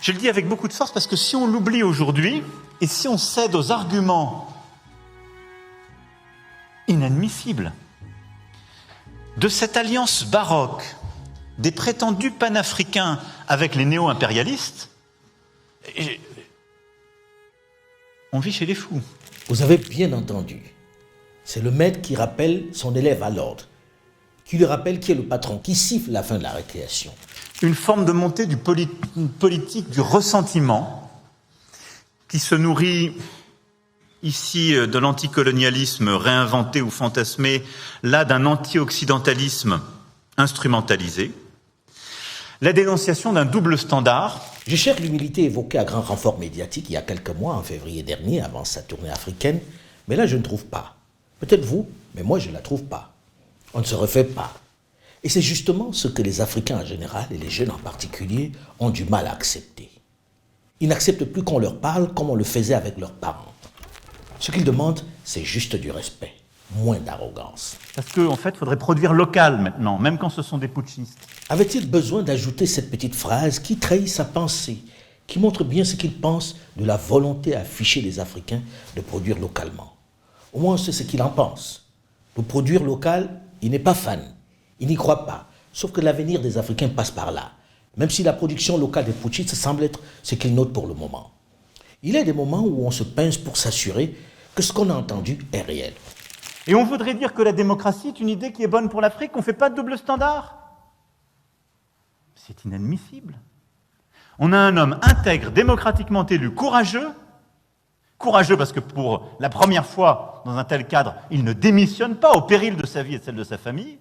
Je le dis avec beaucoup de force parce que si on l'oublie aujourd'hui, et si on cède aux arguments inadmissibles de cette alliance baroque des prétendus panafricains avec les néo-impérialistes, on vit chez les fous. Vous avez bien entendu. C'est le maître qui rappelle son élève à l'ordre, qui lui rappelle qui est le patron, qui siffle la fin de la récréation. Une forme de montée du politique du ressentiment qui se nourrit ici de l'anticolonialisme réinventé ou fantasmé, là d'un anti-occidentalisme instrumentalisé, la dénonciation d'un double standard. Je cherche l'humilité évoquée à grand renfort médiatique il y a quelques mois, en février dernier, avant sa tournée africaine, mais là je ne trouve pas. Peut-être vous, mais moi je ne la trouve pas. On ne se refait pas. Et c'est justement ce que les Africains en général, et les jeunes en particulier, ont du mal à accepter. Ils n'acceptent plus qu'on leur parle comme on le faisait avec leurs parents. Ce qu'ils demandent, c'est juste du respect, moins d'arrogance. Parce qu'en fait, il faudrait produire local maintenant, même quand ce sont des putschistes. Avait-il besoin d'ajouter cette petite phrase qui trahit sa pensée, qui montre bien ce qu'il pense de la volonté affichée des Africains de produire localement? Au moins, on sait ce qu'il en pense. Le produire local, il n'est pas fan. Il n'y croit pas, sauf que l'avenir des Africains passe par là, même si la production locale des putschistes semble être ce qu'ils notent pour le moment. Il y a des moments où on se pince pour s'assurer que ce qu'on a entendu est réel. Et on voudrait dire que la démocratie est une idée qui est bonne pour l'Afrique, qu'on ne fait pas de double standard. C'est inadmissible. On a un homme intègre, démocratiquement élu, courageux parce que pour la première fois dans un tel cadre, il ne démissionne pas au péril de sa vie et de celle de sa famille.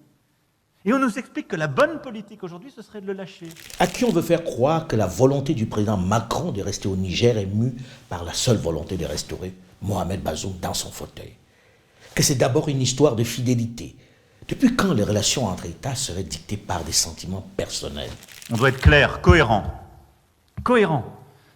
Et on nous explique que la bonne politique aujourd'hui, ce serait de le lâcher. À qui on veut faire croire que la volonté du président Macron de rester au Niger est mue par la seule volonté de restaurer Mohamed Bazoum dans son fauteuil. Que c'est d'abord une histoire de fidélité. Depuis quand les relations entre États seraient dictées par des sentiments personnels? On doit être clair, cohérent. Cohérent.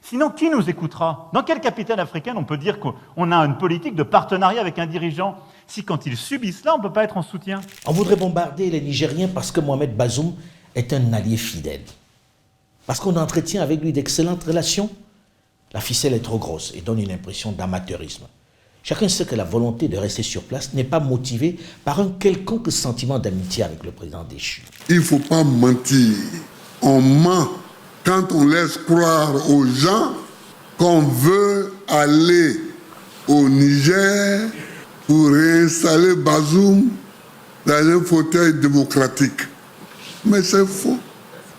Sinon, qui nous écoutera? Dans quelle capitale africaine on peut dire qu'on a une politique de partenariat avec un dirigeant si quand ils subissent là, on ne peut pas être en soutien? On voudrait bombarder les Nigériens parce que Mohamed Bazoum est un allié fidèle. Parce qu'on entretient avec lui d'excellentes relations. La ficelle est trop grosse et donne une impression d'amateurisme. Chacun sait que la volonté de rester sur place n'est pas motivée par un quelconque sentiment d'amitié avec le président déchu. Il ne faut pas mentir. On ment quand on laisse croire aux gens qu'on veut aller au Niger pour réinstaller Bazoum dans un fauteuil démocratique. Mais c'est faux.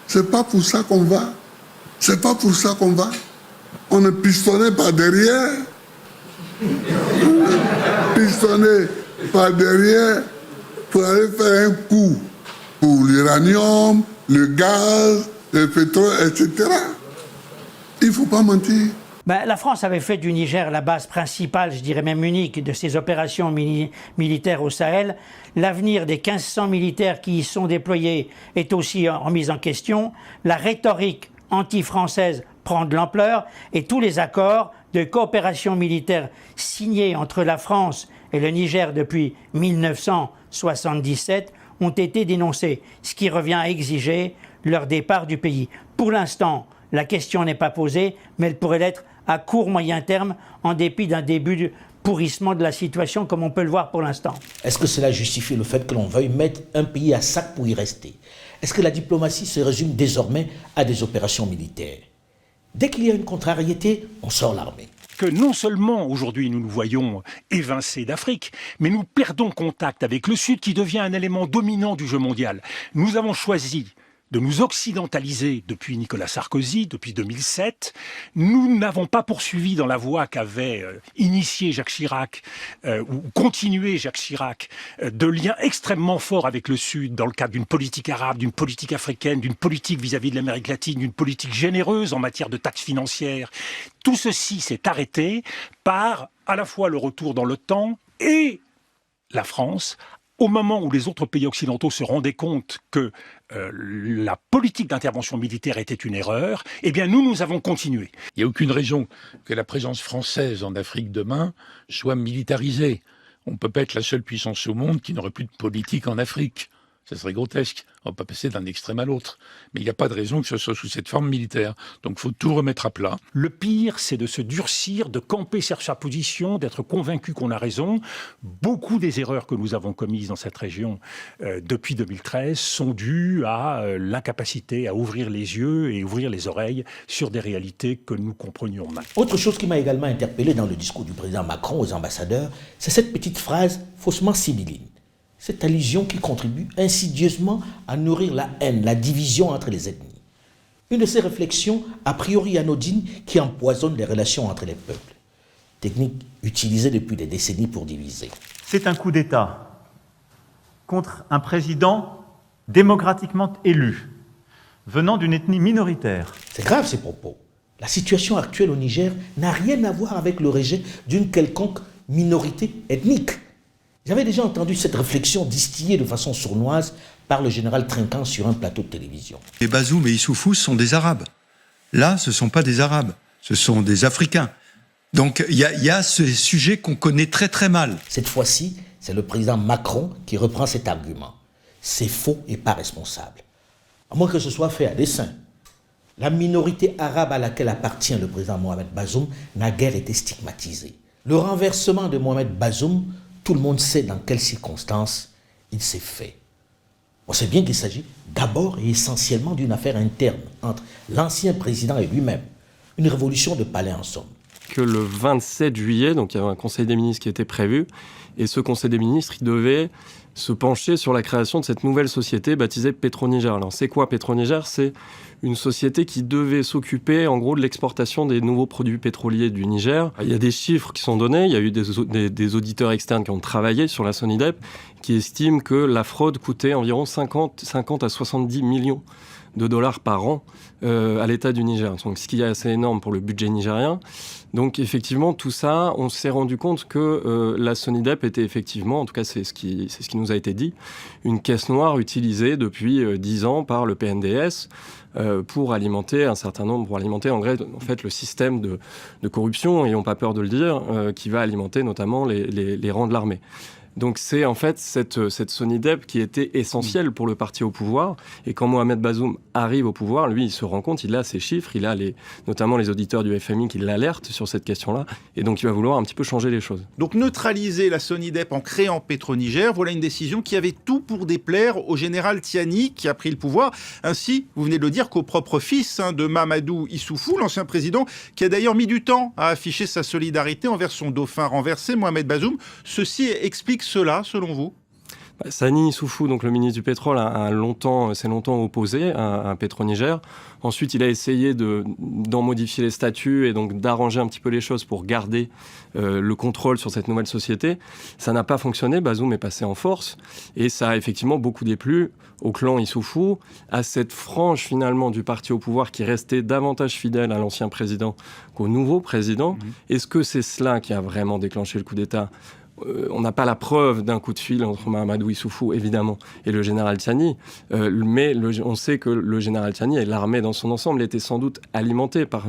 C'est pas pour ça qu'on va. C'est pas pour ça qu'on va. On est pistonné par derrière. Pistonné par derrière pour aller faire un coup pour l'uranium, le gaz, le pétrole, etc. Il ne faut pas mentir. La France avait fait du Niger la base principale, je dirais même unique, de ses opérations militaires au Sahel. L'avenir des 1500 militaires qui y sont déployés est aussi remis en question. La rhétorique anti-française prend de l'ampleur et tous les accords de coopération militaire signés entre la France et le Niger depuis 1977 ont été dénoncés, ce qui revient à exiger leur départ du pays. Pour l'instant, la question n'est pas posée, mais elle pourrait l'être à court-moyen terme, en dépit d'un début de pourrissement de la situation, comme on peut le voir pour l'instant. Est-ce que cela justifie le fait que l'on veuille mettre un pays à sac pour y rester? Est-ce que la diplomatie se résume désormais à des opérations militaires? Dès qu'il y a une contrariété, on sort l'armée. Que non seulement aujourd'hui nous nous voyons évincés d'Afrique, mais nous perdons contact avec le Sud qui devient un élément dominant du jeu mondial. Nous avons choisi de nous occidentaliser depuis Nicolas Sarkozy, depuis 2007. Nous n'avons pas poursuivi dans la voie qu'avait initié Jacques Chirac, ou continué Jacques Chirac, de liens extrêmement forts avec le Sud dans le cadre d'une politique arabe, d'une politique africaine, d'une politique vis-à-vis de l'Amérique latine, d'une politique généreuse en matière de taxes financières. Tout ceci s'est arrêté par à la fois le retour dans l'OTAN et la France, au moment où les autres pays occidentaux se rendaient compte que la politique d'intervention militaire était une erreur, eh bien nous avons continué. Il n'y a aucune raison que la présence française en Afrique demain soit militarisée. On ne peut pas être la seule puissance au monde qui n'aurait plus de politique en Afrique. Ça serait grotesque. On ne va pas passer d'un extrême à l'autre. Mais il n'y a pas de raison que ce soit sous cette forme militaire. Donc il faut tout remettre à plat. Le pire, c'est de se durcir, de camper sur sa position, d'être convaincu qu'on a raison. Beaucoup des erreurs que nous avons commises dans cette région depuis 2013 sont dues à l'incapacité à ouvrir les yeux et ouvrir les oreilles sur des réalités que nous comprenions mal. Autre chose qui m'a également interpellé dans le discours du président Macron aux ambassadeurs, c'est cette petite phrase faussement sibylline. Cette allusion qui contribue insidieusement à nourrir la haine, la division entre les ethnies. Une de ces réflexions a priori anodines qui empoisonnent les relations entre les peuples. Technique utilisée depuis des décennies pour diviser. C'est un coup d'État contre un président démocratiquement élu, venant d'une ethnie minoritaire. C'est grave ces propos. La situation actuelle au Niger n'a rien à voir avec le rejet d'une quelconque minorité ethnique. J'avais déjà entendu cette réflexion distillée de façon sournoise par le général Trinquant sur un plateau de télévision. Et Bazoum et Issoufou sont des Arabes. Là, ce ne sont pas des Arabes, ce sont des Africains. Donc il y a ce sujet qu'on connaît très très mal. Cette fois-ci, c'est le président Macron qui reprend cet argument. C'est faux et pas responsable. À moins que ce soit fait à dessein. La minorité arabe à laquelle appartient le président Mohamed Bazoum n'a guère été stigmatisée. Le renversement de Mohamed Bazoum, tout le monde sait dans quelles circonstances il s'est fait. On sait bien qu'il s'agit d'abord et essentiellement d'une affaire interne entre l'ancien président et lui-même. Une révolution de palais en somme. Que le 27 juillet, donc il y avait un conseil des ministres qui était prévu, et ce conseil des ministres, il devait se pencher sur la création de cette nouvelle société baptisée Pétro-Niger. Alors c'est quoi Pétro-Niger ? C'est une société qui devait s'occuper en gros de l'exportation des nouveaux produits pétroliers du Niger. Il y a des chiffres qui sont donnés, il y a eu des auditeurs externes qui ont travaillé sur la Sonidep, qui estiment que la fraude coûtait environ 50 à 70 millions de dollars par an à l'État du Niger. Donc, ce qui est assez énorme pour le budget nigérien. Donc effectivement, tout ça, on s'est rendu compte que la Sonidep était effectivement, en tout cas c'est ce qui nous a été dit, une caisse noire utilisée depuis 10 ans par le PNDS pour alimenter un certain nombre, pour alimenter en fait le système de corruption, et n'ayons pas peur de le dire, qui va alimenter notamment les rangs de l'armée. Donc c'est en fait cette Sonidep qui était essentielle pour le parti au pouvoir. Et quand Mohamed Bazoum arrive au pouvoir, lui, il se rend compte, il a ces chiffres, il a notamment les auditeurs du FMI qui l'alertent sur cette question-là. Et donc il va vouloir un petit peu changer les choses. Donc neutraliser la Sonidep en créant Pétro-Niger, voilà une décision qui avait tout pour déplaire au général Tiani qui a pris le pouvoir. Ainsi, vous venez de le dire, qu'au propre fils de Mamadou Issoufou, l'ancien président, qui a d'ailleurs mis du temps à afficher sa solidarité envers son dauphin renversé, Mohamed Bazoum. Ceci explique cela, selon vous ? Sani Issoufou, donc le ministre du Pétrole, s'est longtemps opposé à Pétro-Niger. Ensuite, il a essayé d'en modifier les statuts et donc d'arranger un petit peu les choses pour garder le contrôle sur cette nouvelle société. Ça n'a pas fonctionné, Bazoum est passé en force et ça a effectivement beaucoup déplu au clan Issoufou, à cette frange finalement du parti au pouvoir qui restait davantage fidèle à l'ancien président qu'au nouveau président. Est-ce que c'est cela qui a vraiment déclenché le coup d'État ? On n'a pas la preuve d'un coup de fil entre Mahamadou Issoufou, évidemment, et le général Tiani, mais on sait que le général Tiani et l'armée dans son ensemble étaient sans doute alimentés par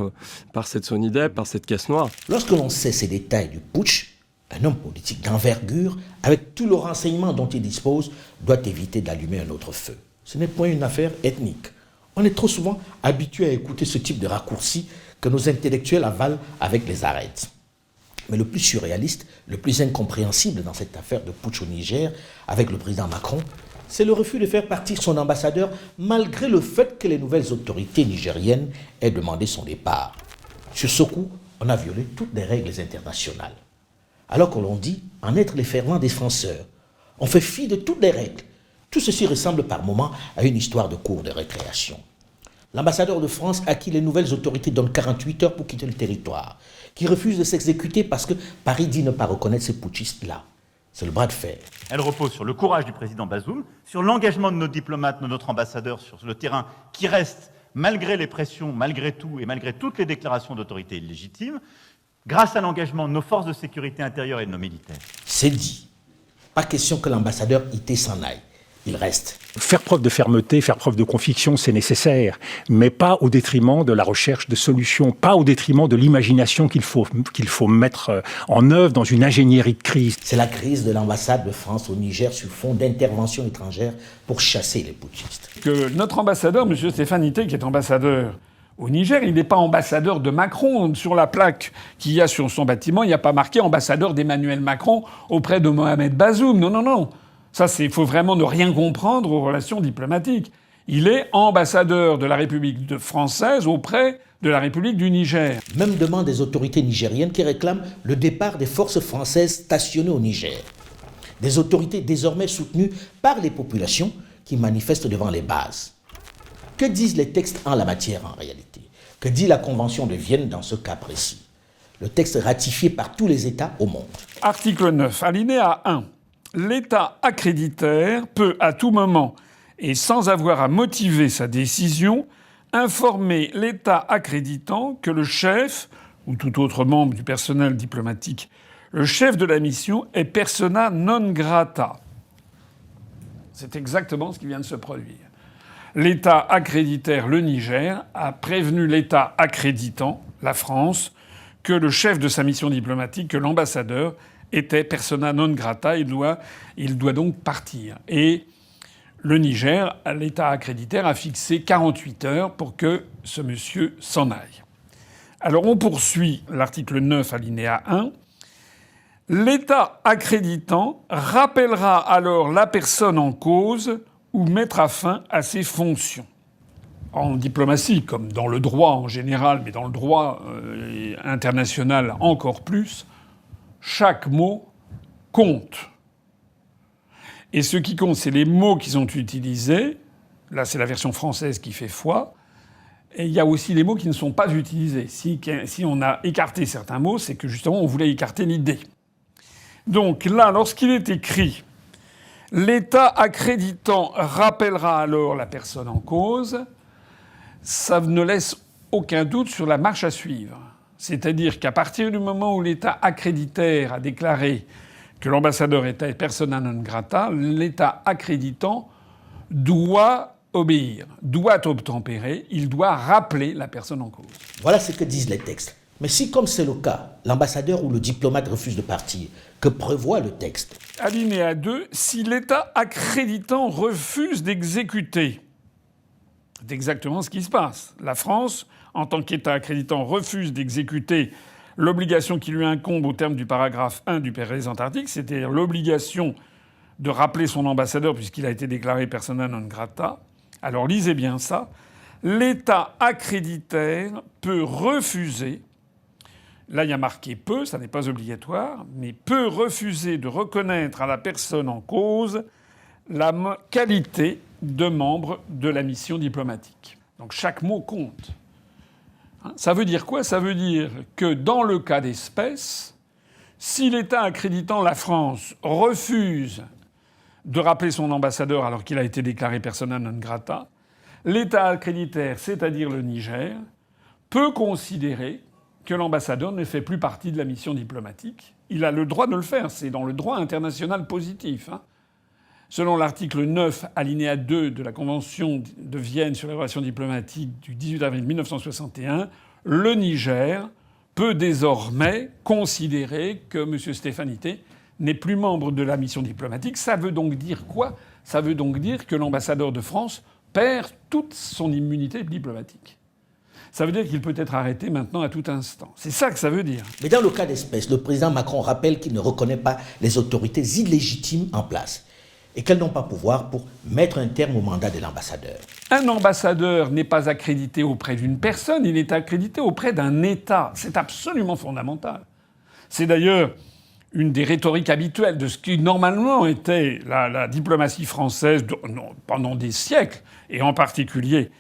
cette Sonidep, par cette caisse noire. Lorsque l'on sait ces détails du putsch, un homme politique d'envergure, avec tout le renseignement dont il dispose, doit éviter d'allumer un autre feu. Ce n'est point une affaire ethnique. On est trop souvent habitué à écouter ce type de raccourcis que nos intellectuels avalent avec les arêtes. Mais le plus surréaliste, le plus incompréhensible dans cette affaire de putsch au Niger avec le président Macron, c'est le refus de faire partir son ambassadeur malgré le fait que les nouvelles autorités nigériennes aient demandé son départ. Sur ce coup, on a violé toutes les règles internationales. Alors que l'on dit en être les fervents défenseurs, on fait fi de toutes les règles. Tout ceci ressemble par moments à une histoire de cours de récréation. L'ambassadeur de France à qui les nouvelles autorités donnent 48 heures pour quitter le territoire, qui refuse de s'exécuter parce que Paris dit ne pas reconnaître ces putschistes-là. C'est le bras de fer. Elle repose sur le courage du président Bazoum, sur l'engagement de nos diplomates, de notre ambassadeur sur le terrain, qui reste, malgré les pressions, malgré tout, et malgré toutes les déclarations d'autorité illégitimes, grâce à l'engagement de nos forces de sécurité intérieure et de nos militaires. C'est dit. Pas question que l'ambassadeur Ité s'en aille. il reste. Faire preuve de fermeté, faire preuve de conviction, c'est nécessaire, mais pas au détriment de la recherche de solutions, pas au détriment de l'imagination qu'il faut mettre en œuvre dans une ingénierie de crise. C'est la crise de l'ambassade de France au Niger sur fond d'intervention étrangère pour chasser les putschistes. Que notre ambassadeur, M. Stéphane Ité, qui est ambassadeur au Niger, il n'est pas ambassadeur de Macron. Sur la plaque qu'il y a sur son bâtiment, il n'y a pas marqué ambassadeur d'Emmanuel Macron auprès de Mohamed Bazoum. Non, non, non. Ça, il faut vraiment ne rien comprendre aux relations diplomatiques. Il est ambassadeur de la République française auprès de la République du Niger. Même demande des autorités nigériennes qui réclament le départ des forces françaises stationnées au Niger. Des autorités désormais soutenues par les populations qui manifestent devant les bases. Que disent les textes en la matière en réalité? Que dit la Convention de Vienne dans ce cas précis? Le texte ratifié par tous les États au monde. Article 9, alinéa 1. L'État accréditaire peut à tout moment et sans avoir à motiver sa décision informer l'État accréditant que le chef ou tout autre membre du personnel diplomatique, le chef de la mission est persona non grata. C'est exactement ce qui vient de se produire. L'État accréditaire, le Niger, a prévenu l'État accréditant, la France, que le chef de sa mission diplomatique, que l'ambassadeur, était persona non grata, il doit donc partir. Et le Niger, l'État accréditaire, a fixé 48 heures pour que ce monsieur s'en aille. Alors on poursuit l'article 9, alinéa 1. L'État accréditant rappellera alors la personne en cause ou mettra fin à ses fonctions. En diplomatie, comme dans le droit en général, mais dans le droit international encore plus, chaque mot compte. Et ce qui compte, c'est les mots qui sont utilisés. Là, c'est la version française qui fait foi. Et il y a aussi les mots qui ne sont pas utilisés. Si on a écarté certains mots, c'est que justement, on voulait écarter l'idée. Donc là, lorsqu'il est écrit « L'État accréditant rappellera alors la personne en cause », ça ne laisse aucun doute sur la marche à suivre. C'est-à-dire qu'à partir du moment où l'État accréditaire a déclaré que l'ambassadeur était persona non grata, l'État accréditant doit obéir, doit obtempérer, il doit rappeler la personne en cause. Voilà ce que disent les textes. Mais si, comme c'est le cas, l'ambassadeur ou le diplomate refuse de partir, que prévoit le texte? Alinéa 2. Si l'État accréditant refuse d'exécuter, c'est exactement ce qui se passe. La France, en tant qu'État accréditant, refuse d'exécuter l'obligation qui lui incombe au terme du paragraphe 1 du présent article, c'est-à-dire l'obligation de rappeler son ambassadeur puisqu'il a été déclaré persona non grata. Alors lisez bien ça. L'État accréditaire peut refuser, là il y a marqué peut, ça n'est pas obligatoire, mais peut refuser de reconnaître à la personne en cause la qualité de membre de la mission diplomatique. Donc chaque mot compte. Ça veut dire quoi? Ça veut dire que dans le cas d'espèce, si l'État accréditant la France refuse de rappeler son ambassadeur alors qu'il a été déclaré persona non grata, l'État accréditaire, c'est-à-dire le Niger, peut considérer que l'ambassadeur ne fait plus partie de la mission diplomatique. Il a le droit de le faire, c'est dans le droit international positif. Selon l'article 9, alinéa 2 de la Convention de Vienne sur les relations diplomatiques du 18 avril 1961, le Niger peut désormais considérer que M. Stéphane Ité n'est plus membre de la mission diplomatique. Ça veut donc dire quoi? Ça veut donc dire que l'ambassadeur de France perd toute son immunité diplomatique. Ça veut dire qu'il peut être arrêté maintenant à tout instant. C'est ça que ça veut dire. Mais dans le cas d'espèce, le président Macron rappelle qu'il ne reconnaît pas les autorités illégitimes en place et qu'elles n'ont pas pouvoir pour mettre un terme au mandat de l'ambassadeur. Un ambassadeur n'est pas accrédité auprès d'une personne, il est accrédité auprès d'un État. C'est absolument fondamental. C'est d'ailleurs une des rhétoriques habituelles de ce qui normalement était la diplomatie française pendant des siècles, et en particulier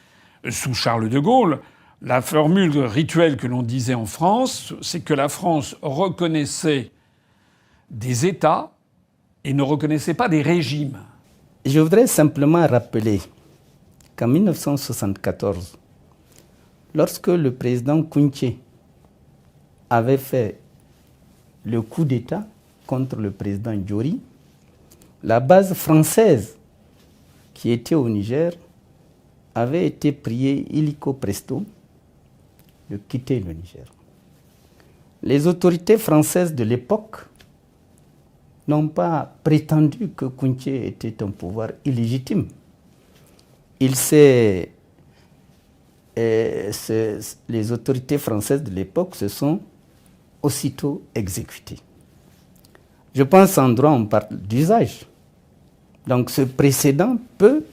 sous Charles de Gaulle. La formule rituelle que l'on disait en France, c'est que la France reconnaissait des États et ne reconnaissait pas des régimes. Je voudrais simplement rappeler qu'en 1974, lorsque le président Kounché avait fait le coup d'État contre le président Diori, la base française qui étaient au Niger avaient été priés illico presto de quitter le Niger. Les autorités françaises de l'époque n'ont pas prétendu que Kounché était un pouvoir illégitime. Les autorités françaises de l'époque se sont aussitôt exécutées. Je pense en droit, on parle d'usage. Donc ce précédent peut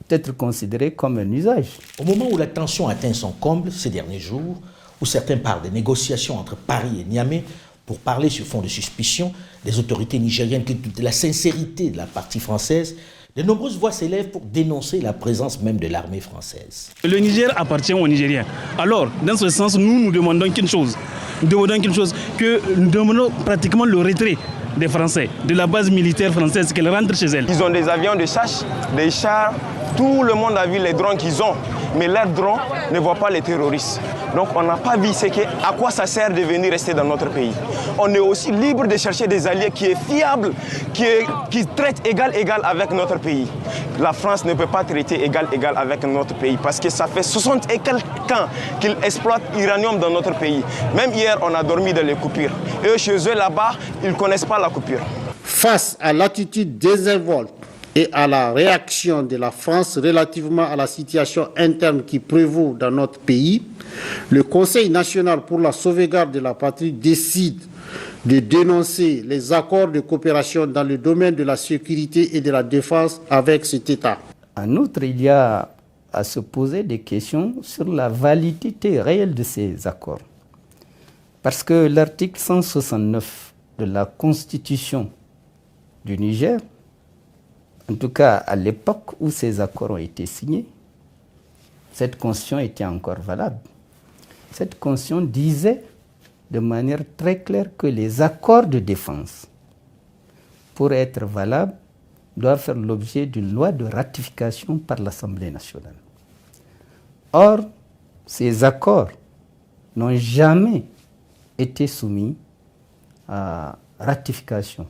être considéré comme un usage. Au moment où la tension atteint son comble ces derniers jours, où certains parlent des négociations entre Paris et Niamey pour parler sur fond de suspicion des autorités nigériennes, de la sincérité de la partie française, de nombreuses voix s'élèvent pour dénoncer la présence même de l'armée française. Le Niger appartient aux Nigériens. Alors, dans ce sens, nous demandons qu'une chose. Nous demandons pratiquement le retrait des Français, de la base militaire française, qu'elle rentre chez elle. Ils ont des avions de chasse, des chars, tout le monde a vu les drones qu'ils ont. Mais leurs drones ne voient pas les terroristes. Donc on n'a pas vu à quoi ça sert de venir rester dans notre pays. On est aussi libre de chercher des alliés qui est fiable, qui traite égal avec notre pays. La France ne peut pas traiter égal avec notre pays parce que ça fait 60 et quelques ans qu'ils exploitent l'uranium dans notre pays. Même hier, on a dormi dans les coupures. Et chez eux, là-bas, ils ne connaissent pas la coupure. Face à l'attitude désinvolte et à la réaction de la France relativement à la situation interne qui prévaut dans notre pays, le Conseil national pour la sauvegarde de la patrie décide de dénoncer les accords de coopération dans le domaine de la sécurité et de la défense avec cet État. En outre, il y a à se poser des questions sur la validité réelle de ces accords. Parce que l'article 169 de la Constitution du Niger, en tout cas à l'époque où ces accords ont été signés, cette constitution était encore valable. Cette constitution disait de manière très claire que les accords de défense, pour être valables, doivent faire l'objet d'une loi de ratification par l'Assemblée nationale. Or, ces accords n'ont jamais été soumis à ratification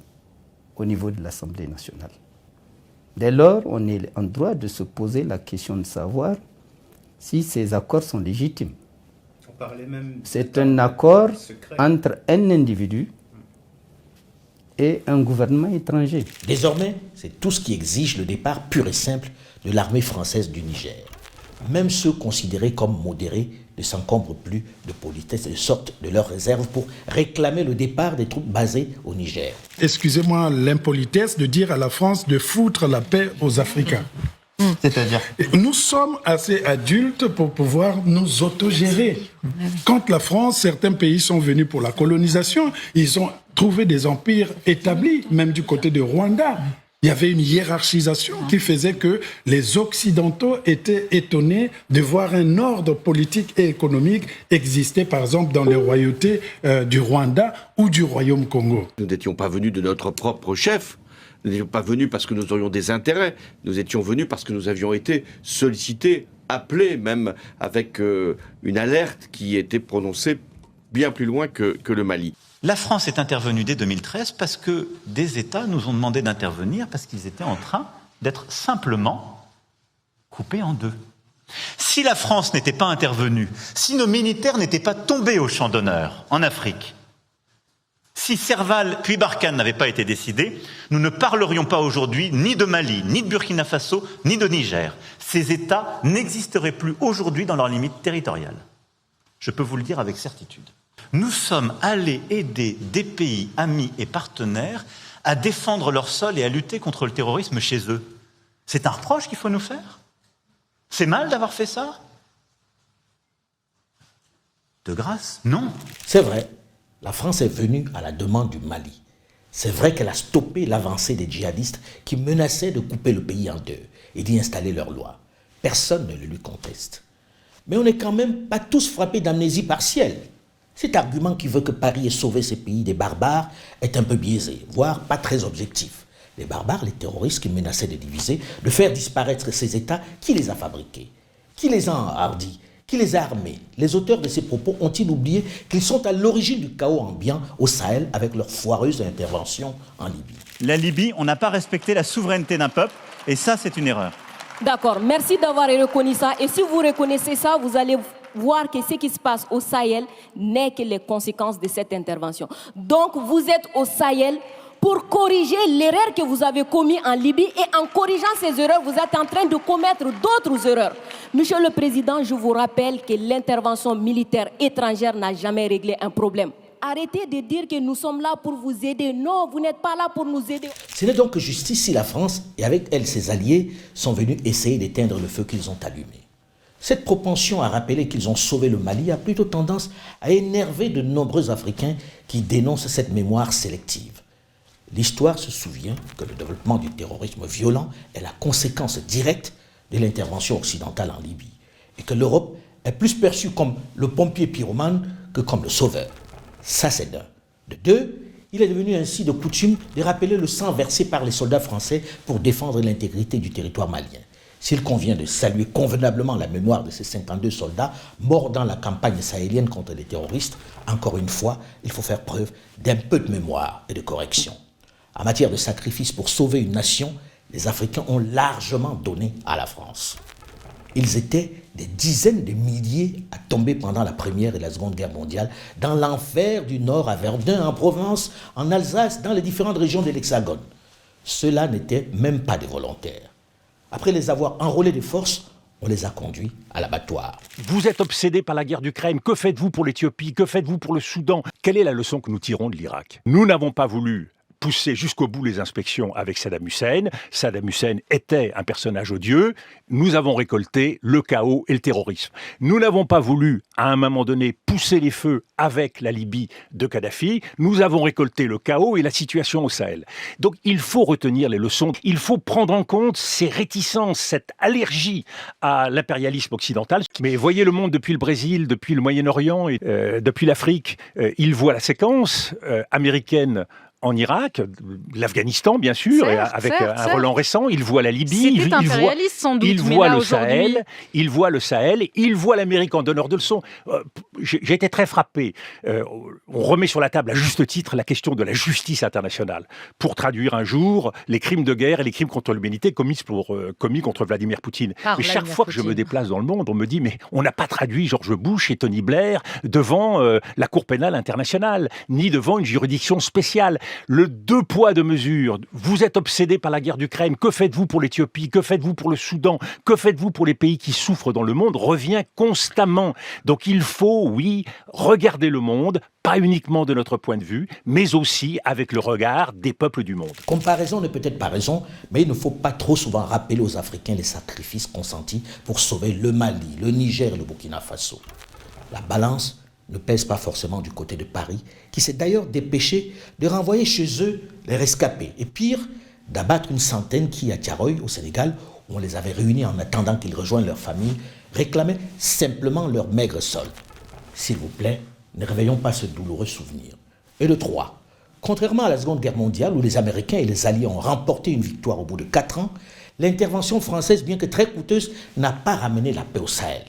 au niveau de l'Assemblée nationale. Dès lors, on est en droit de se poser la question de savoir si ces accords sont légitimes. C'est un accord entre un individu et un gouvernement étranger. Désormais, c'est tout ce qui exige le départ pur et simple de l'armée française du Niger. Même ceux considérés comme modérés ne s'encombrent plus de politesse et sortent de leurs réserves pour réclamer le départ des troupes basées au Niger. Excusez-moi l'impolitesse de dire à la France de foutre la paix aux Africains. C'est-à-dire ? Nous sommes assez adultes pour pouvoir nous autogérer. Quand la France, certains pays sont venus pour la colonisation, ils ont trouvé des empires établis, même du côté de Rwanda. Il y avait une hiérarchisation qui faisait que les Occidentaux étaient étonnés de voir un ordre politique et économique exister, par exemple, dans les royautés du Rwanda ou du Royaume Congo. Nous n'étions pas venus de notre propre chef. Nous n'étions pas venus parce que nous aurions des intérêts. Nous étions venus parce que nous avions été sollicités, appelés, même avec une alerte qui était prononcée bien plus loin que le Mali. La France est intervenue dès 2013 parce que des États nous ont demandé d'intervenir parce qu'ils étaient en train d'être simplement coupés en deux. Si la France n'était pas intervenue, si nos militaires n'étaient pas tombés au champ d'honneur en Afrique, si Serval puis Barkhane n'avaient pas été décidés, nous ne parlerions pas aujourd'hui ni de Mali, ni de Burkina Faso, ni de Niger. Ces États n'existeraient plus aujourd'hui dans leurs limites territoriales. Je peux vous le dire avec certitude. Nous sommes allés aider des pays amis et partenaires à défendre leur sol et à lutter contre le terrorisme chez eux. C'est un reproche qu'il faut nous faire ? C'est mal d'avoir fait ça ? De grâce, non. C'est vrai, la France est venue à la demande du Mali. C'est vrai qu'elle a stoppé l'avancée des djihadistes qui menaçaient de couper le pays en deux et d'y installer leur loi. Personne ne le lui conteste. Mais on n'est quand même pas tous frappés d'amnésie partielle. Cet argument qui veut que Paris ait sauvé ces pays des barbares est un peu biaisé, voire pas très objectif. Les barbares, les terroristes qui menaçaient de diviser, de faire disparaître ces États, qui les a fabriqués? Qui les a enhardis? Qui les a armés? Les auteurs de ces propos ont-ils oublié qu'ils sont à l'origine du chaos ambiant au Sahel avec leur foireuse intervention en Libye? La Libye, on n'a pas respecté la souveraineté d'un peuple, et ça, c'est une erreur. D'accord, merci d'avoir reconnu ça. Et si vous reconnaissez ça, vous allez voir que ce qui se passe au Sahel n'est que les conséquences de cette intervention. Donc vous êtes au Sahel pour corriger l'erreur que vous avez commise en Libye, et en corrigeant ces erreurs, vous êtes en train de commettre d'autres erreurs. Monsieur le Président, je vous rappelle que l'intervention militaire étrangère n'a jamais réglé un problème. Arrêtez de dire que nous sommes là pour vous aider. Non, vous n'êtes pas là pour nous aider. Ce n'est donc que justice si la France, et avec elle ses alliés, sont venus essayer d'éteindre le feu qu'ils ont allumé. Cette propension à rappeler qu'ils ont sauvé le Mali a plutôt tendance à énerver de nombreux Africains qui dénoncent cette mémoire sélective. L'histoire se souvient que le développement du terrorisme violent est la conséquence directe de l'intervention occidentale en Libye, et que l'Europe est plus perçue comme le pompier pyromane que comme le sauveur. Ça, c'est d'un. De deux, il est devenu ainsi de coutume de rappeler le sang versé par les soldats français pour défendre l'intégrité du territoire malien. S'il convient de saluer convenablement la mémoire de ces 52 soldats morts dans la campagne sahélienne contre les terroristes, encore une fois, il faut faire preuve d'un peu de mémoire et de correction. En matière de sacrifice pour sauver une nation, les Africains ont largement donné à la France. Ils étaient des dizaines de milliers à tomber pendant la Première et la Seconde Guerre mondiale dans l'enfer du Nord à Verdun, en Provence, en Alsace, dans les différentes régions de l'Hexagone. Ceux-là n'étaient même pas des volontaires. Après les avoir enrôlés de force, on les a conduits à l'abattoir. Vous êtes obsédé par la guerre d'Ukraine. Que faites-vous pour l'Éthiopie? Que faites-vous pour le Soudan? Quelle est la leçon que nous tirons de l'Irak? Nous n'avons pas voulu pousser jusqu'au bout les inspections avec Saddam Hussein. Saddam Hussein était un personnage odieux. Nous avons récolté le chaos et le terrorisme. Nous n'avons pas voulu, à un moment donné, pousser les feux avec la Libye de Kadhafi. Nous avons récolté le chaos et la situation au Sahel. Donc il faut retenir les leçons. Il faut prendre en compte ces réticences, cette allergie à l'impérialisme occidental. Mais voyez le monde depuis le Brésil, depuis le Moyen-Orient, et, depuis l'Afrique. Il voit la séquence américaine en Irak, l'Afghanistan bien sûr, avec un Roland récent, il voit la Libye, il voit le Sahel, il voit l'Amérique en donneur de leçons. J'ai été très frappé. On remet sur la table à juste titre la question de la justice internationale pour traduire un jour les crimes de guerre et les crimes contre l'humanité commis contre Vladimir Poutine. Mais chaque fois que je me déplace dans le monde, on me dit mais on n'a pas traduit George Bush et Tony Blair devant la Cour pénale internationale, ni devant une juridiction spéciale. Le deux poids, deux mesures. Vous êtes obsédé par la guerre d'Ukraine. Que faites-vous pour l'Éthiopie? Que faites-vous pour le Soudan? Que faites-vous pour les pays qui souffrent dans le monde? Revient constamment. Donc il faut, oui, regarder le monde, pas uniquement de notre point de vue, mais aussi avec le regard des peuples du monde. Comparaison n'est peut-être pas raison, mais il ne faut pas trop souvent rappeler aux Africains les sacrifices consentis pour sauver le Mali, le Niger et le Burkina Faso. La balance ne pèse pas forcément du côté de Paris, qui s'est d'ailleurs dépêché de renvoyer chez eux les rescapés. Et pire, d'abattre une centaine qui, à Tiaroy, au Sénégal, où on les avait réunis en attendant qu'ils rejoignent leur famille, réclamaient simplement leur maigre solde. S'il vous plaît, ne réveillons pas ce douloureux souvenir. Et de 3, contrairement à la Seconde Guerre mondiale, où les Américains et les Alliés ont remporté une victoire au bout de 4 ans, l'intervention française, bien que très coûteuse, n'a pas ramené la paix au Sahel.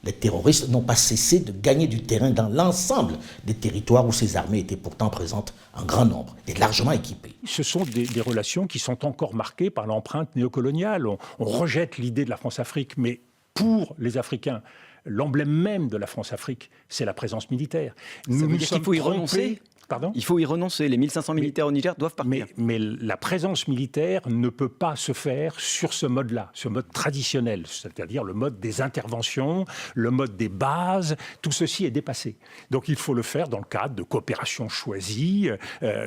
Les terroristes n'ont pas cessé de gagner du terrain dans l'ensemble des territoires où ces armées étaient pourtant présentes en grand nombre et largement équipées. Ce sont des relations qui sont encore marquées par l'empreinte néocoloniale. On rejette l'idée de la France-Afrique, mais pour les Africains, l'emblème même de la France-Afrique, c'est la présence militaire. Ça veut dire qu'il faut y renoncer ? Pardon ? Il faut y renoncer. Les 1500 militaires au Niger doivent partir. Mais la présence militaire ne peut pas se faire sur ce mode-là, ce mode traditionnel, c'est-à-dire le mode des interventions, le mode des bases. Tout ceci est dépassé. Donc il faut le faire dans le cadre de coopérations choisies,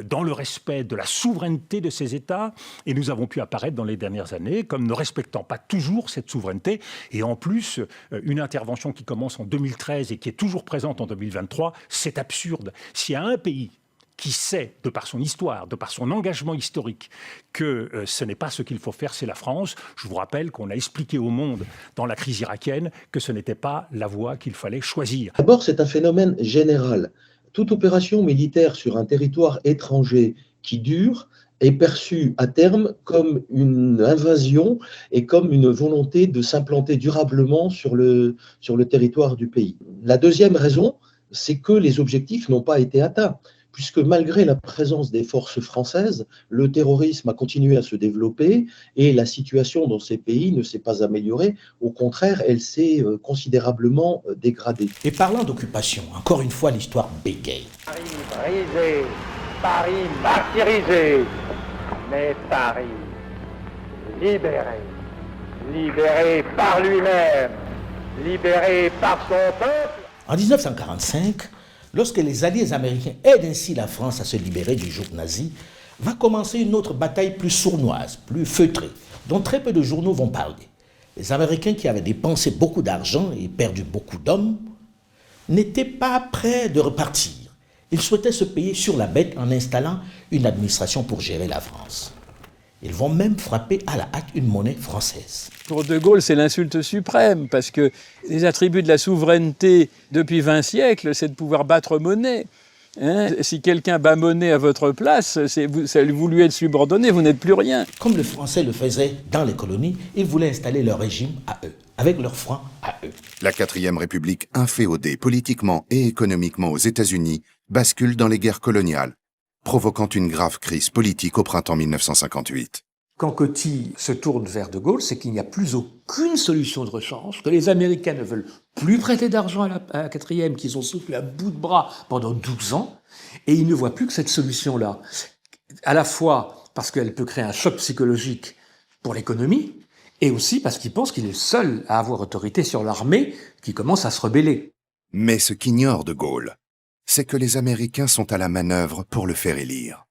dans le respect de la souveraineté de ces États. Et nous avons pu apparaître dans les dernières années comme ne respectant pas toujours cette souveraineté. Et en plus, une intervention qui commence en 2013 et qui est toujours présente en 2023, c'est absurde. S'il y a un pays qui sait, de par son histoire, de par son engagement historique, que ce n'est pas ce qu'il faut faire, c'est la France. Je vous rappelle qu'on a expliqué au monde, dans la crise irakienne, que ce n'était pas la voie qu'il fallait choisir. D'abord, c'est un phénomène général. Toute opération militaire sur un territoire étranger qui dure est perçue à terme comme une invasion et comme une volonté de s'implanter durablement sur le territoire du pays. La deuxième raison, c'est que les objectifs n'ont pas été atteints. puisque malgré la présence des forces françaises, le terrorisme a continué à se développer et la situation dans ces pays ne s'est pas améliorée. Au contraire, elle s'est considérablement dégradée. Et parlant d'occupation, encore une fois, l'histoire bégaye. Paris brisé, Paris martyrisé, mais Paris libéré, libéré par lui-même, libéré par son peuple. En 1945, lorsque les alliés américains aident ainsi la France à se libérer du joug nazi, va commencer une autre bataille plus sournoise, plus feutrée, dont très peu de journaux vont parler. Les Américains qui avaient dépensé beaucoup d'argent et perdu beaucoup d'hommes n'étaient pas prêts de repartir. Ils souhaitaient se payer sur la bête en installant une administration pour gérer la France. Ils vont même frapper à la hâte une monnaie française. Pour De Gaulle, c'est l'insulte suprême, parce que les attributs de la souveraineté depuis 20 siècles, c'est de pouvoir battre monnaie. Si quelqu'un bat monnaie à votre place, vous lui êtes subordonné, vous n'êtes plus rien. Comme les Français le faisaient dans les colonies, ils voulaient installer leur régime à eux, avec leurs francs à eux. La 4e République, inféodée politiquement et économiquement aux États-Unis, bascule dans les guerres coloniales, provoquant une grave crise politique au printemps 1958. Quand Coty se tourne vers De Gaulle, c'est qu'il n'y a plus aucune solution de rechange, que les Américains ne veulent plus prêter d'argent à la 4e, qu'ils ont soutenu à bout de bras pendant 12 ans, et il ne voit plus que cette solution-là, à la fois parce qu'elle peut créer un choc psychologique pour l'économie, et aussi parce qu'il pense qu'il est seul à avoir autorité sur l'armée qui commence à se rebeller. Mais ce qu'ignore De Gaulle, c'est que les Américains sont à la manœuvre pour le faire élire.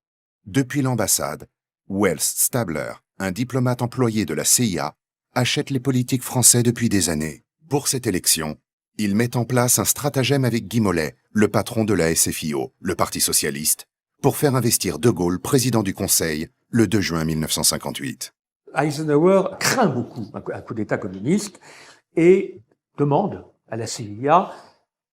Depuis l'ambassade, Wells Stabler, un diplomate employé de la CIA, achète les politiques français depuis des années. Pour cette élection, il met en place un stratagème avec Guy Mollet, le patron de la SFIO, le Parti socialiste, pour faire investir De Gaulle président du Conseil le 2 juin 1958. Eisenhower craint beaucoup un coup d'État communiste et demande à la CIA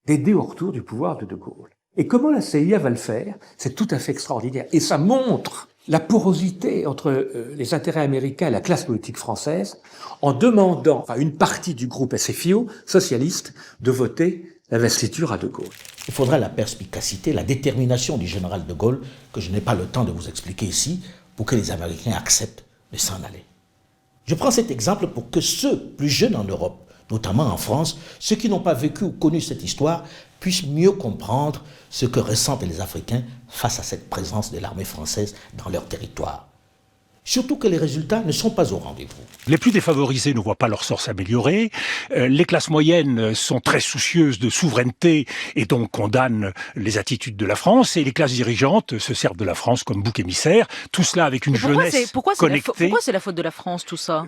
d'aider au retour du pouvoir de Gaulle. Et comment la CIA va le faire? C'est tout à fait extraordinaire. Et ça montre la porosité entre les intérêts américains et la classe politique française en demandant à une partie du groupe SFIO, socialiste, de voter l'investiture à De Gaulle. Il faudra la perspicacité, la détermination du général De Gaulle, que je n'ai pas le temps de vous expliquer ici, pour que les Américains acceptent de s'en aller. Je prends cet exemple pour que ceux plus jeunes en Europe, notamment en France, ceux qui n'ont pas vécu ou connu cette histoire, puissent mieux comprendre ce que ressentent les Africains face à cette présence de l'armée française dans leur territoire. Surtout que les résultats ne sont pas au rendez-vous. Les plus défavorisés ne voient pas leur sort s'améliorer. Les classes moyennes sont très soucieuses de souveraineté et donc condamnent les attitudes de la France. Et les classes dirigeantes se servent de la France comme bouc émissaire. Tout cela avec une jeunesse connectée. Pourquoi c'est la faute de la France, tout ça ?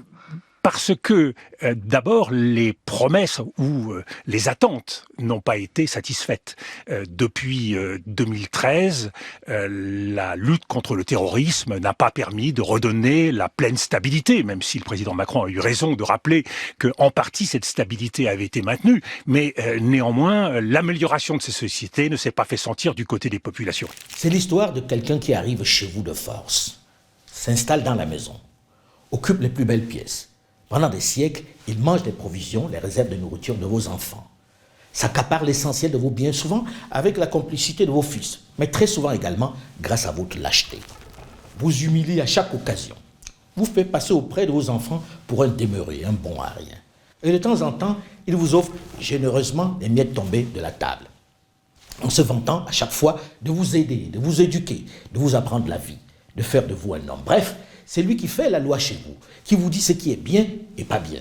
Parce que, d'abord, les promesses ou les attentes n'ont pas été satisfaites. Depuis 2013, la lutte contre le terrorisme n'a pas permis de redonner la pleine stabilité, même si le président Macron a eu raison de rappeler qu'en partie cette stabilité avait été maintenue. Mais néanmoins, l'amélioration de ces sociétés ne s'est pas fait sentir du côté des populations. C'est l'histoire de quelqu'un qui arrive chez vous de force, s'installe dans la maison, occupe les plus belles pièces. Pendant des siècles, il mange des provisions, les réserves de nourriture de vos enfants. S'accapare l'essentiel de vos biens, souvent avec la complicité de vos fils, mais très souvent également grâce à votre lâcheté. Vous humilie à chaque occasion. Vous fait passer auprès de vos enfants pour un demeuré, un bon à rien. Et de temps en temps, il vous offre généreusement des miettes tombées de la table, en se vantant à chaque fois de vous aider, de vous éduquer, de vous apprendre la vie, de faire de vous un homme. Bref, c'est lui qui fait la loi chez vous, qui vous dit ce qui est bien et pas bien.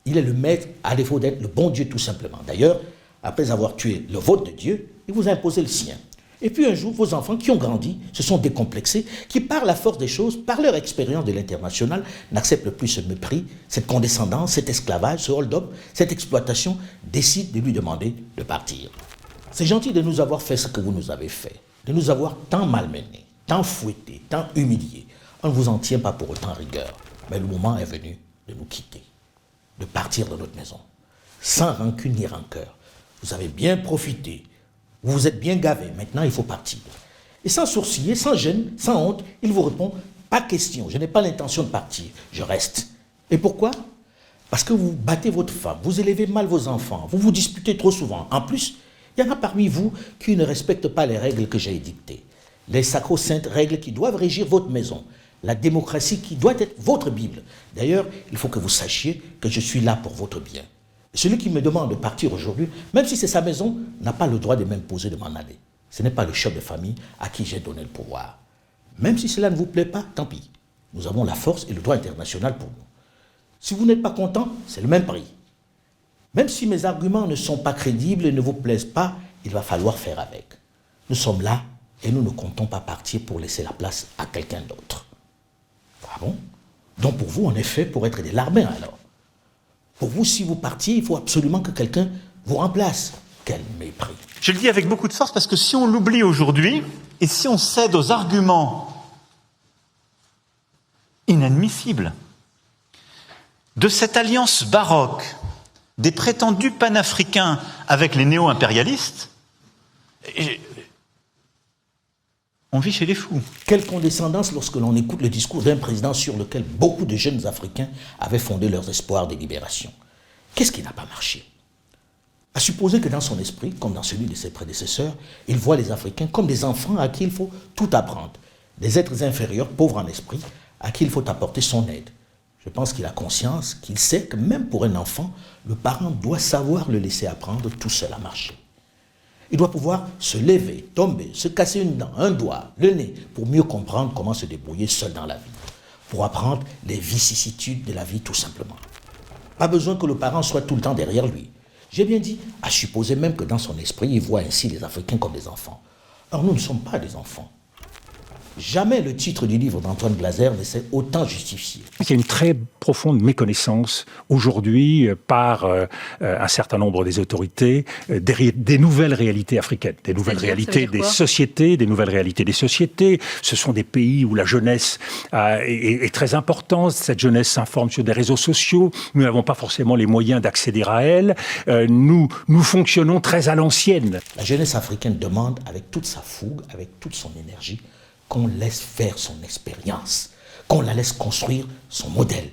Il est le maître à défaut d'être le bon Dieu tout simplement. D'ailleurs, après avoir tué le vôtre de Dieu, il vous a imposé le sien. Et puis un jour, vos enfants qui ont grandi, se sont décomplexés, qui par la force des choses, par leur expérience de l'international, n'acceptent plus ce mépris, cette condescendance, cet esclavage, ce hold-up, cette exploitation, décident de lui demander de partir. C'est gentil de nous avoir fait ce que vous nous avez fait, de nous avoir tant malmenés, tant fouettés, tant humiliés. On ne vous en tient pas pour autant rigueur, mais le moment est venu de nous quitter, de partir de notre maison, sans rancune ni rancœur. Vous avez bien profité, vous vous êtes bien gavé, maintenant il faut partir. Et sans sourciller, sans gêne, sans honte, il vous répond « Pas question, je n'ai pas l'intention de partir, je reste. » Et pourquoi ? Parce que vous battez votre femme, vous élevez mal vos enfants, vous vous disputez trop souvent. En plus, il y en a parmi vous qui ne respectent pas les règles que j'ai édictées. les sacro-saintes règles qui doivent régir votre maison, la démocratie qui doit être votre Bible. D'ailleurs, il faut que vous sachiez que je suis là pour votre bien. Celui qui me demande de partir aujourd'hui, même si c'est sa maison, n'a pas le droit de m'imposer de m'en aller. Ce n'est pas le chef de famille à qui j'ai donné le pouvoir. Même si cela ne vous plaît pas, tant pis. Nous avons la force et le droit international pour nous. Si vous n'êtes pas content, c'est le même prix. Même si mes arguments ne sont pas crédibles et ne vous plaisent pas, il va falloir faire avec. Nous sommes là et nous ne comptons pas partir pour laisser la place à quelqu'un d'autre. Ah bon? Donc pour vous, on est fait pour être des larbins alors. Pour vous, si vous partiez, il faut absolument que quelqu'un vous remplace. Quel mépris. Je le dis avec beaucoup de force parce que si on l'oublie aujourd'hui, et si on cède aux arguments inadmissibles de cette alliance baroque des prétendus panafricains avec les néo-impérialistes, on vit chez les fous. Quelle condescendance lorsque l'on écoute le discours d'un président sur lequel beaucoup de jeunes Africains avaient fondé leurs espoirs de libération. Qu'est-ce qui n'a pas marché? À supposer que dans son esprit, comme dans celui de ses prédécesseurs, il voit les Africains comme des enfants à qui il faut tout apprendre, des êtres inférieurs, pauvres en esprit, à qui il faut apporter son aide. Je pense qu'il a conscience, qu'il sait que même pour un enfant, le parent doit savoir le laisser apprendre tout seul à marcher. Il doit pouvoir se lever, tomber, se casser une dent, un doigt, le nez, pour mieux comprendre comment se débrouiller seul dans la vie, pour apprendre les vicissitudes de la vie tout simplement. Pas besoin que le parent soit tout le temps derrière lui. J'ai bien dit, à supposer même que dans son esprit, il voit ainsi les Africains comme des enfants. Or, nous ne sommes pas des enfants. Jamais le titre du livre d'Antoine Glaser ne s'est autant justifié. Il y a une très profonde méconnaissance aujourd'hui par un certain nombre des autorités des nouvelles réalités africaines, des nouvelles réalités des sociétés, des nouvelles réalités des sociétés. Ce sont des pays où la jeunesse est très importante. Cette jeunesse s'informe sur des réseaux sociaux. Nous n'avons pas forcément les moyens d'accéder à elle. Nous fonctionnons très à l'ancienne. La jeunesse africaine demande, avec toute sa fougue, avec toute son énergie, qu'on laisse faire son expérience, qu'on la laisse construire son modèle.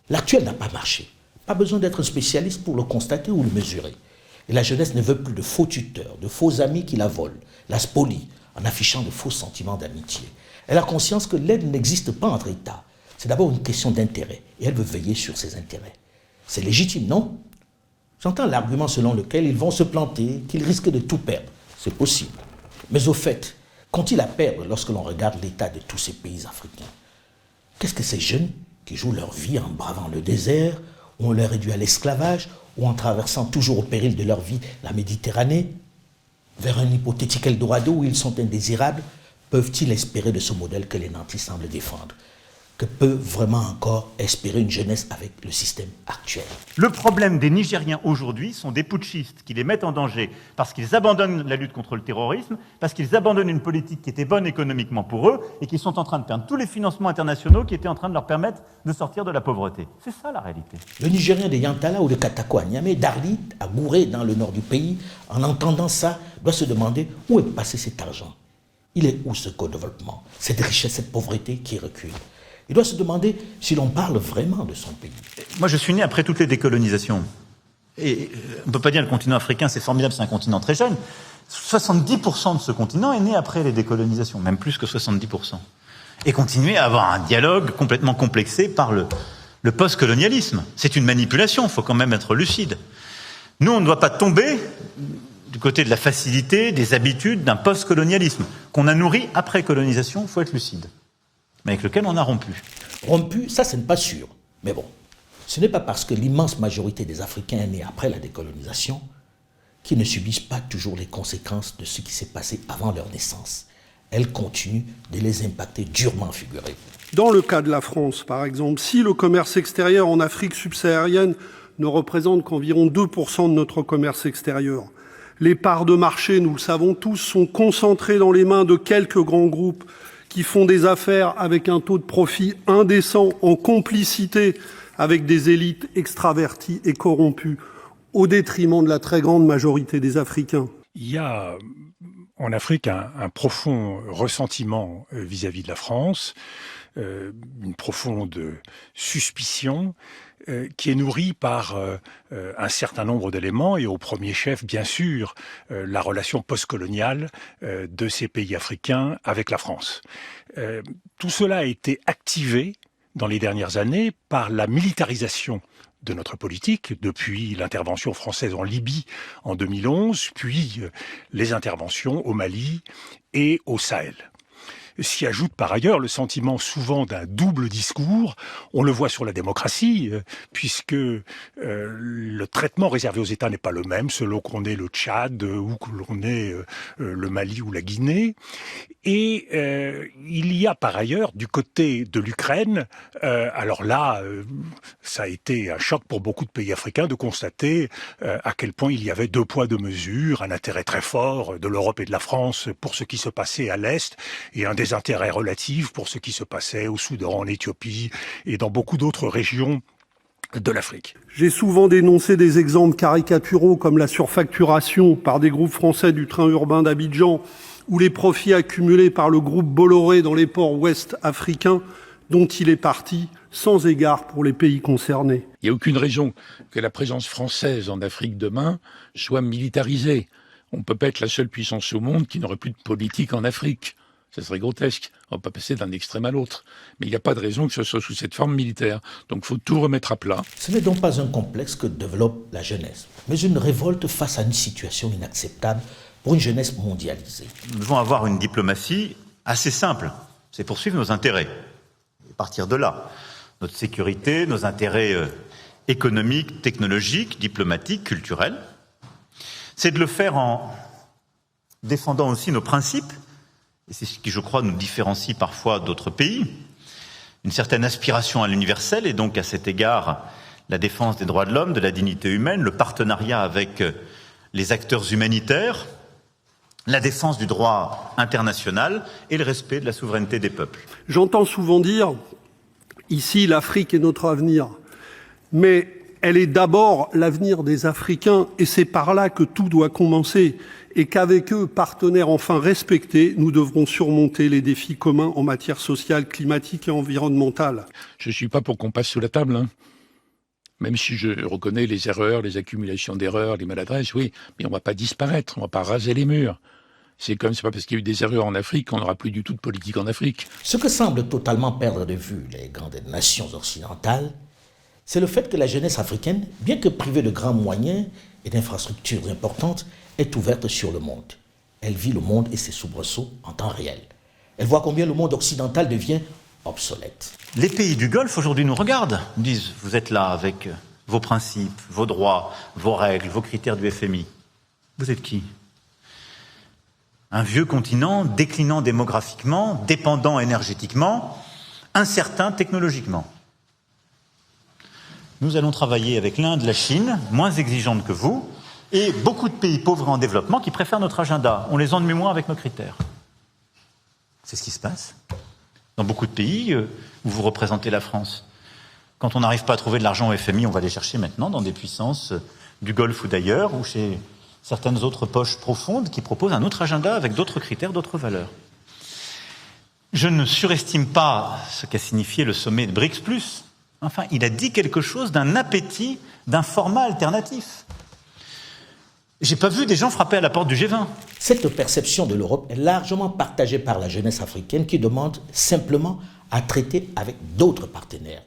L'actuel n'a pas marché. Pas besoin d'être spécialiste pour le constater ou le mesurer. Et la jeunesse ne veut plus de faux tuteurs, de faux amis qui la volent, la spolient, en affichant de faux sentiments d'amitié. Elle a conscience que l'aide n'existe pas entre États. C'est d'abord une question d'intérêt, et elle veut veiller sur ses intérêts. C'est légitime, non? J'entends l'argument selon lequel ils vont se planter, qu'ils risquent de tout perdre. C'est possible. Mais au fait, qu'ont-ils à perdre lorsque l'on regarde l'état de tous ces pays africains? Qu'est-ce que ces jeunes qui jouent leur vie en bravant le désert, ou on les réduit à l'esclavage, ou en traversant toujours au péril de leur vie la Méditerranée, vers un hypothétique Eldorado où ils sont indésirables, peuvent-ils espérer de ce modèle que les nantis semblent défendre? Que peut vraiment encore espérer une jeunesse avec le système actuel? Le problème des Nigériens aujourd'hui sont des putschistes qui les mettent en danger parce qu'ils abandonnent la lutte contre le terrorisme, parce qu'ils abandonnent une politique qui était bonne économiquement pour eux et qui sont en train de perdre tous les financements internationaux qui étaient en train de leur permettre de sortir de la pauvreté. C'est ça la réalité. Le Nigérien de Yantala ou de Katako à Niamey, d'Arlit, à Gouré, dans le nord du pays, en entendant ça, doit se demander où est passé cet argent. Il est où ce co-développement, cette richesse, cette pauvreté qui recule? Il doit se demander si l'on parle vraiment de son pays. Moi, je suis né après toutes les décolonisations. Et on ne peut pas dire que le continent africain, c'est formidable, c'est un continent très jeune. 70% de ce continent est né après les décolonisations, même plus que 70%. Et continuer à avoir un dialogue complètement complexé par le post-colonialisme. C'est une manipulation, il faut quand même être lucide. Nous, on ne doit pas tomber du côté de la facilité, des habitudes d'un post-colonialisme qu'on a nourri après colonisation, il faut être lucide. Mais avec lequel on a rompu. Rompu, ça, ce n'est pas sûr. Mais bon, ce n'est pas parce que l'immense majorité des Africains est née après la décolonisation qu'ils ne subissent pas toujours les conséquences de ce qui s'est passé avant leur naissance. Elles continuent de les impacter durement, figurez-vous. Dans le cas de la France, par exemple, si le commerce extérieur en Afrique subsaharienne ne représente qu'environ 2% de notre commerce extérieur, les parts de marché, nous le savons tous, sont concentrées dans les mains de quelques grands groupes qui font des affaires avec un taux de profit indécent en complicité avec des élites extraverties et corrompues, au détriment de la très grande majorité des Africains. Il y a en Afrique un profond ressentiment vis-à-vis de la France. une profonde suspicion qui est nourrie par un certain nombre d'éléments, et au premier chef, bien sûr, la relation postcoloniale de ces pays africains avec la France. Tout cela a été activé dans les dernières années par la militarisation de notre politique, depuis l'intervention française en Libye en 2011, puis les interventions au Mali et au Sahel. S'y ajoute par ailleurs le sentiment souvent d'un double discours. On le voit sur la démocratie, puisque le traitement réservé aux États n'est pas le même selon qu'on est le Tchad ou que l'on est le Mali ou la Guinée. Et il y a par ailleurs du côté de l'Ukraine, alors là, ça a été un choc pour beaucoup de pays africains de constater à quel point il y avait deux poids deux mesures, un intérêt très fort de l'Europe et de la France pour ce qui se passait à l'Est et un intérêts relatifs pour ce qui se passait au Soudan, en Éthiopie et dans beaucoup d'autres régions de l'Afrique. J'ai souvent dénoncé des exemples caricaturaux comme la surfacturation par des groupes français du train urbain d'Abidjan ou les profits accumulés par le groupe Bolloré dans les ports ouest africains dont il est parti, sans égard pour les pays concernés. Il n'y a aucune raison que la présence française en Afrique demain soit militarisée. On ne peut pas être la seule puissance au monde qui n'aurait plus de politique en Afrique. Ça serait grotesque. On ne va pas passer d'un extrême à l'autre. Mais il n'y a pas de raison que ce soit sous cette forme militaire. Donc il faut tout remettre à plat. Ce n'est donc pas un complexe que développe la jeunesse, mais une révolte face à une situation inacceptable pour une jeunesse mondialisée. Nous devons avoir une diplomatie assez simple. C'est poursuivre nos intérêts. Et partir de là. Notre sécurité, nos intérêts économiques, technologiques, diplomatiques, culturels. C'est de le faire en défendant aussi nos principes. Et c'est ce qui, je crois, nous différencie parfois d'autres pays. Une certaine aspiration à l'universel et donc à cet égard la défense des droits de l'homme, de la dignité humaine, le partenariat avec les acteurs humanitaires, la défense du droit international et le respect de la souveraineté des peuples. J'entends souvent dire, ici l'Afrique est notre avenir, mais elle est d'abord l'avenir des Africains et c'est par là que tout doit commencer. Et qu'avec eux, partenaires enfin respectés, nous devrons surmonter les défis communs en matière sociale, climatique et environnementale. Je ne suis pas pour qu'on passe sous la table, hein. Même si je reconnais les erreurs, les accumulations d'erreurs, les maladresses, oui, mais on ne va pas disparaître, on ne va pas raser les murs. C'est pas parce qu'il y a eu des erreurs en Afrique qu'on n'aura plus du tout de politique en Afrique. Ce que semblent totalement perdre de vue les grandes nations occidentales, c'est le fait que la jeunesse africaine, bien que privée de grands moyens et d'infrastructures importantes, est ouverte sur le monde. Elle vit le monde et ses soubresauts en temps réel. Elle voit combien le monde occidental devient obsolète. Les pays du Golfe aujourd'hui nous regardent, nous disent « Vous êtes là avec vos principes, vos droits, vos règles, vos critères du FMI. Vous êtes qui ?» Un vieux continent déclinant démographiquement, dépendant énergétiquement, incertain technologiquement. Nous allons travailler avec l'Inde, la Chine, moins exigeantes que vous, et beaucoup de pays pauvres et en développement qui préfèrent notre agenda. On les en de mémoire avec nos critères. C'est ce qui se passe. Dans beaucoup de pays où vous représentez la France. Quand on n'arrive pas à trouver de l'argent au FMI, on va les chercher maintenant dans des puissances du Golfe ou d'ailleurs, ou chez certaines autres poches profondes qui proposent un autre agenda avec d'autres critères, d'autres valeurs. Je ne surestime pas ce qu'a signifié le sommet de BRICS+. Enfin, il a dit quelque chose d'un appétit, d'un format alternatif. J'ai pas vu des gens frapper à la porte du G20. Cette perception de l'Europe est largement partagée par la jeunesse africaine qui demande simplement à traiter avec d'autres partenaires.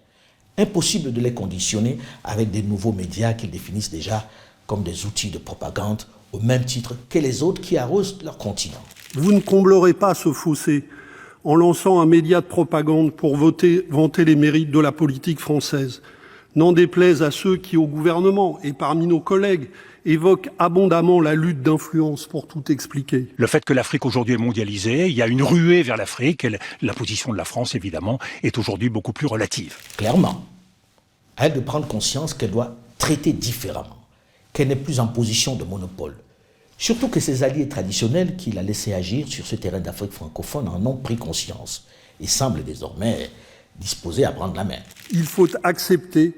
Impossible de les conditionner avec des nouveaux médias qu'ils définissent déjà comme des outils de propagande au même titre que les autres qui arrosent leur continent. Vous ne comblerez pas ce fossé en lançant un média de propagande pour vanter les mérites de la politique française. N'en déplaise à ceux qui, au gouvernement et parmi nos collègues, évoquent abondamment la lutte d'influence pour tout expliquer. Le fait que l'Afrique aujourd'hui est mondialisée, il y a une ruée vers l'Afrique, et la position de la France, évidemment, est aujourd'hui beaucoup plus relative. Clairement, à elle de prendre conscience qu'elle doit traiter différemment, qu'elle n'est plus en position de monopole. Surtout que ses alliés traditionnels qui l'a laissé agir sur ce terrain d'Afrique francophone en ont pris conscience et semblent désormais disposés à prendre la main. Il faut accepter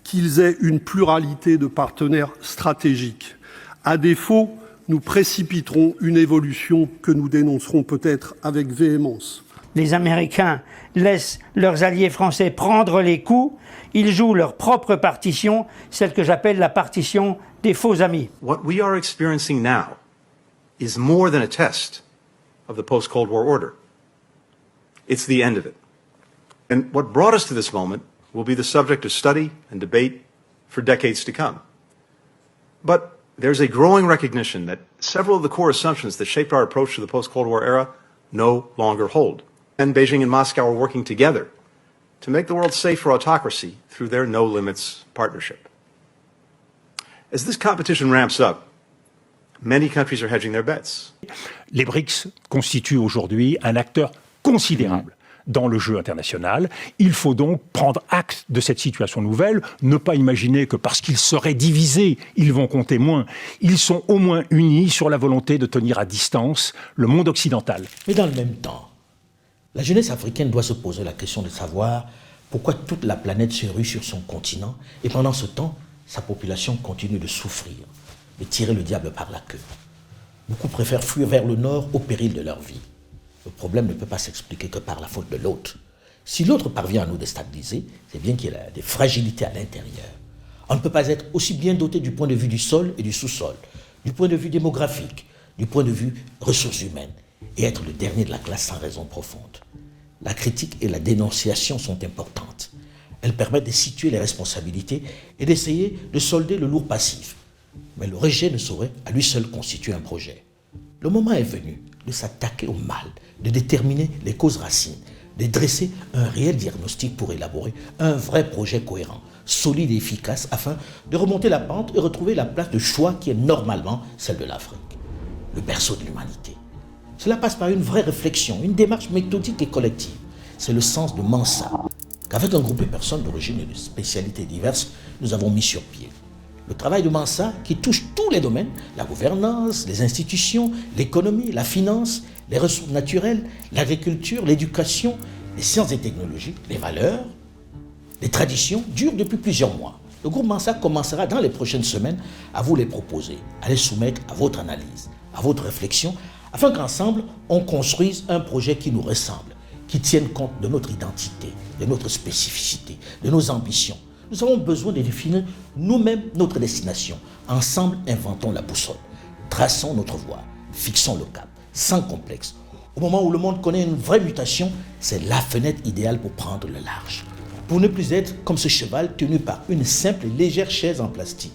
qu'ils aient une pluralité de partenaires stratégiques. À défaut, nous précipiterons une évolution que nous dénoncerons peut-être avec véhémence. les Américains laissent leurs alliés français prendre les coups, ils jouent leur propre partition, celle que j'appelle la partition des faux amis. What we are experiencing now is more than a test of the post-Cold War order. It's the end of it. And what brought us to this moment will be the subject of study and debate for decades to come. But there's a growing recognition that several of the core assumptions that shaped our approach to the post-Cold War era no longer hold. And Beijing and Moscow are working together to make the world safe for autocracy through their no-limits partnership. As this competition ramps up, many countries are hedging their bets. Les BRICS constituent aujourd'hui un acteur considérable dans le jeu international. Il faut donc prendre acte de cette situation nouvelle, ne pas imaginer que parce qu'ils seraient divisés, ils vont compter moins. Ils sont au moins unis sur la volonté de tenir à distance le monde occidental. Mais dans le même temps, la jeunesse africaine doit se poser la question de savoir pourquoi toute la planète se rue sur son continent et pendant ce temps, sa population continue de souffrir, de tirer le diable par la queue. Beaucoup préfèrent fuir vers le nord au péril de leur vie. Le problème ne peut pas s'expliquer que par la faute de l'autre. Si l'autre parvient à nous déstabiliser, c'est bien qu'il y a des fragilités à l'intérieur. On ne peut pas être aussi bien doté du point de vue du sol et du sous-sol, du point de vue démographique, du point de vue ressources humaines, et être le dernier de la classe sans raison profonde. La critique et la dénonciation sont importantes. Elles permettent de situer les responsabilités et d'essayer de solder le lourd passif. Mais le rejet ne saurait à lui seul constituer un projet. Le moment est venu de s'attaquer au mal, de déterminer les causes racines, de dresser un réel diagnostic pour élaborer un vrai projet cohérent, solide et efficace afin de remonter la pente et retrouver la place de choix qui est normalement celle de l'Afrique, le berceau de l'humanité. Cela passe par une vraie réflexion, une démarche méthodique et collective. C'est le sens de Mansa, qu'avec un groupe de personnes d'origine et de spécialités diverses, nous avons mis sur pied. Le travail de Mansa, qui touche tous les domaines, la gouvernance, les institutions, l'économie, la finance, les ressources naturelles, l'agriculture, l'éducation, les sciences et technologies, les valeurs, les traditions, dure depuis plusieurs mois. Le groupe Mansa commencera dans les prochaines semaines à vous les proposer, à les soumettre à votre analyse, à votre réflexion, afin qu'ensemble, on construise un projet qui nous ressemble, qui tienne compte de notre identité, de notre spécificité, de nos ambitions. Nous avons besoin de définir nous-mêmes notre destination. Ensemble, inventons la boussole. Traçons notre voie. Fixons le cap, sans complexe. Au moment où le monde connaît une vraie mutation, c'est la fenêtre idéale pour prendre le large. Pour ne plus être comme ce cheval tenu par une simple et légère chaise en plastique.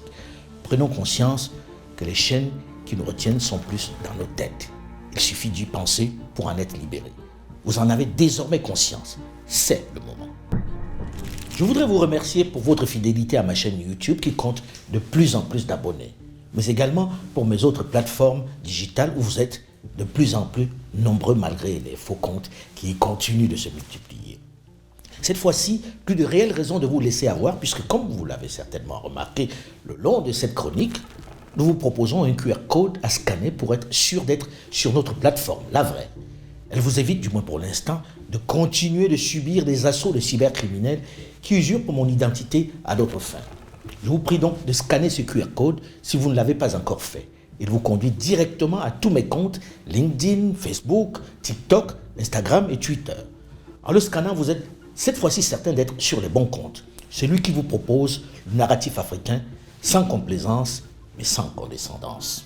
Prenons conscience que les chaînes qui nous retiennent sont plus dans nos têtes. Il suffit d'y penser pour en être libéré. Vous en avez désormais conscience. C'est le moment. Je voudrais vous remercier pour votre fidélité à ma chaîne YouTube qui compte de plus en plus d'abonnés, mais également pour mes autres plateformes digitales où vous êtes de plus en plus nombreux malgré les faux comptes qui continuent de se multiplier. Cette fois-ci, plus de réelles raisons de vous laisser avoir puisque comme vous l'avez certainement remarqué le long de cette chronique, nous vous proposons un QR code à scanner pour être sûr d'être sur notre plateforme, la vraie. Elle vous évite, du moins pour l'instant, de continuer de subir des assauts de cybercriminels qui usurpent mon identité à d'autres fins. Je vous prie donc de scanner ce QR code si vous ne l'avez pas encore fait. Il vous conduit directement à tous mes comptes LinkedIn, Facebook, TikTok, Instagram et Twitter. En le scannant, vous êtes cette fois-ci certain d'être sur les bons comptes. Celui qui vous propose le narratif africain sans complaisance mais sans condescendance.